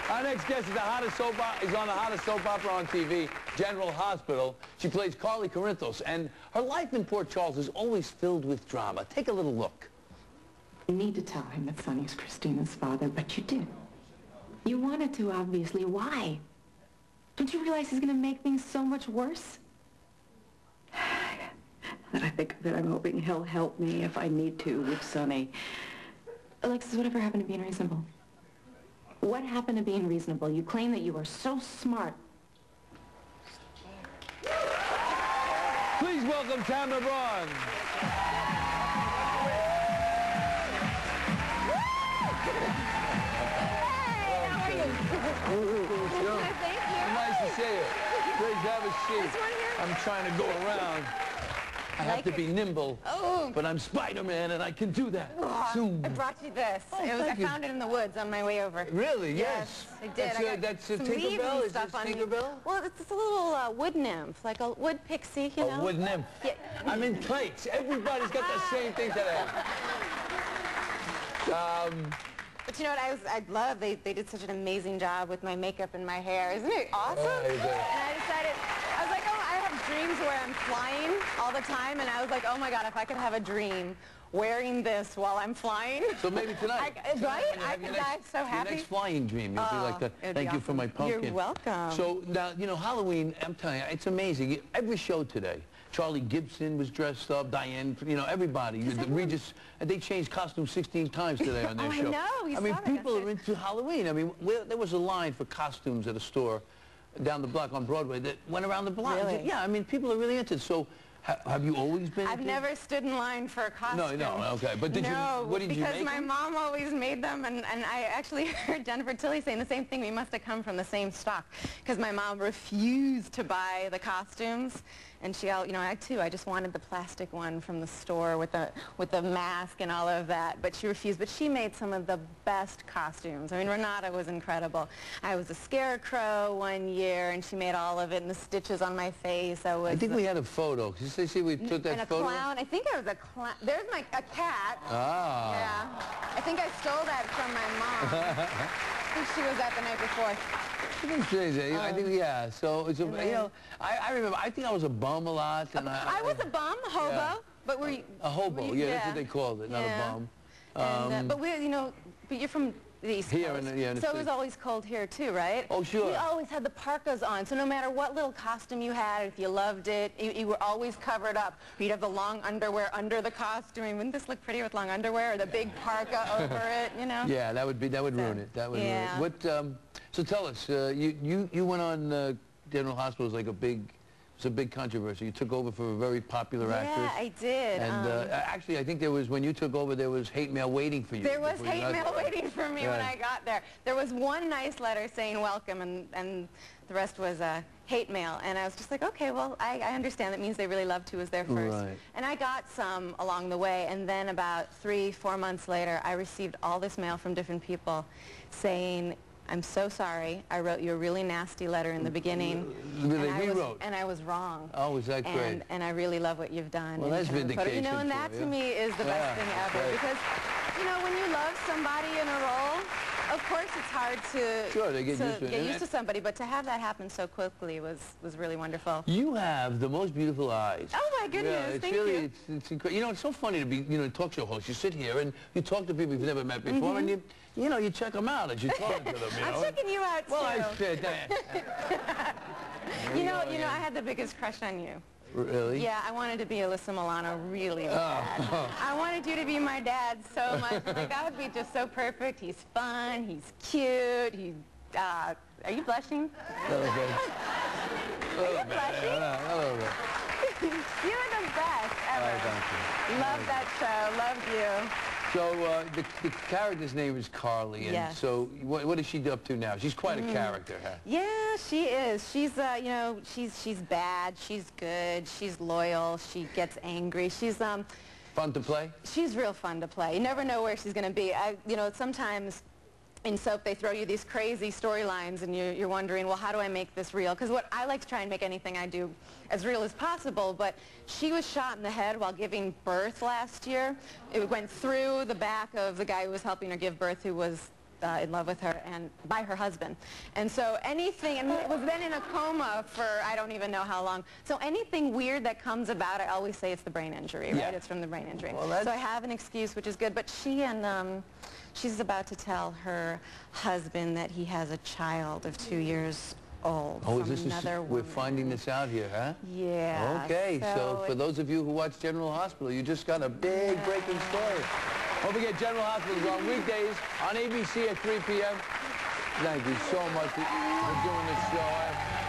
Our next guest is on the hottest soap opera on TV, General Hospital. She plays Carly Corinthos, and her life in Port Charles is always filled with drama. Take a little look. You need to tell him that Sonny's Christina's father, but you didn't. You wanted to, obviously. Why? Don't you realize he's going to make things so much worse? That I think that I'm hoping he'll help me if I need to with Sonny. Alexis, whatever happened to being reasonable? What happened to being reasonable? You claim that you are so smart. Please welcome Tamara Braun. Thank you. Nice to see you. Please have a seat. I'm trying to go around. I have to be nimble, but I'm Spider-Man and I can do that. I brought you this. I found it in the woods on my way over. Really? Yes. I did. That's a Tinkerbell? Is this Tinkerbell? Well, it's a little wood nymph, like a wood pixie, you know? A wood nymph? Yeah. I'm in plates. Everybody's got the same thing today. But you know what I love? They did such an amazing job with my makeup and my hair. Isn't it awesome? And I decided, I was like, oh, I have dreams where I'm flying all the time, and I was like, oh my God, if I could have a dream wearing this while I'm flying. So maybe tonight. Right? I could die so happy. Your next flying dream. You'll be like that. Thank you for my pumpkin. You're welcome. So now, you know, Halloween, I'm telling you, it's amazing. Every show today, Charlie Gibson was dressed up, Diane, you know, everybody. Regis, and they changed costumes 16 times today on their show. I know. I mean, people are into Halloween. I mean, there was a line for costumes at a store down the block on Broadway that went around the block. Really? Yeah, I mean, people are really into it. So, have you always been I've never stood in line for a costume. No, okay. But did you, what did you make? Because my mom always made them, and I actually heard Jennifer Tilly saying the same thing. We must have come from the same stock, because my mom refused to buy the costumes. And she, you know, I just wanted the plastic one from the store with the mask and all of that. But she refused. But she made some of the best costumes. I mean, Renata was incredible. I was a scarecrow one year, and she made all of it, and the stitches on my face. I think we had a photo. Did you see we took that photo? And a clown. I think I was a clown. There's a cat. Ah. Yeah. I think I stole that from my mom. I think she was at the night before. I think, yeah. So, it's you know, I remember, I think I was a bum a lot. And I was a bum, a hobo. Yeah. But were you? A hobo, yeah, that's what they called it, not a bum. And, but you know, but you're from the East Coast. So it was always cold here too, right? Oh, sure. We always had the parkas on, so no matter what little costume you had, if you loved it, you were always covered up. You'd have the long underwear under the costume. I mean, wouldn't this look pretty with long underwear, or the big parka over it, you know? Yeah, that would ruin it. That would ruin it. What, so tell us, you went on General Hospital. It was a big controversy. You took over for a very popular actress. Yeah, I did. And actually, I think there was, when you took over, there was hate mail waiting for you. There was hate mail waiting for me when I got there. There was one nice letter saying welcome, and the rest was hate mail. And I was just like, okay, well, I understand. That means they really loved who was there first. Right. And I got some along the way. And then about 3-4 months later, I received all this mail from different people saying, I'm so sorry. I wrote you a really nasty letter in the beginning. And I was wrong. Oh, is that great? And I really love what you've done. Well, that's vindication. You know, and that to me is the best thing ever. Right. Because, you know, when you love somebody in a role, of course it's hard to get used to somebody, but to have that happen so quickly was really wonderful. You have the most beautiful eyes. Oh my goodness, thank you. It's incredible. You know, it's so funny to be, you know, a talk show host. You sit here and you talk to people you've never met before, and you know, you check them out as you're talking to them. You know? I'm checking you out too. Well, I said you know, I had the biggest crush on you. Really? Yeah, I wanted to be Alyssa Milano really bad. I wanted you to be my dad so much. Like, that would be just so perfect. He's fun. He's cute. Are you blushing? A little bit. Are you blushing? A little bit. You're the best ever. Thank you. Love that show. Loved you. So the character's name is Carly, and so what is she up to now? She's quite a character, huh? Yeah, she is. She's you know, she's bad. She's good. She's loyal. She gets angry. She's fun to play. She's real fun to play. You never know where she's going to be. You know, sometimes in soap they throw you these crazy storylines, and you're wondering, well, how do I make this real? Because what I like to try and make anything I do as real as possible, but she was shot in the head while giving birth last year. It went through the back of the guy who was helping her give birth, who was in love with her and by her husband. And so anything, and was then in a coma for I don't even know how long. So anything weird that comes about, I always say it's the brain injury, right? Yeah. It's from the brain injury. Well, so I have an excuse, which is good. But she and she's about to tell her husband that he has a child of 2 years old Oh, from is this another we're woman. finding this out here, huh? Yeah. Okay, so for those of you who watch General Hospital, you just got a big breaking story. Don't forget, General Hospital is on weekdays on ABC at 3 p.m. Thank you so much for doing this show.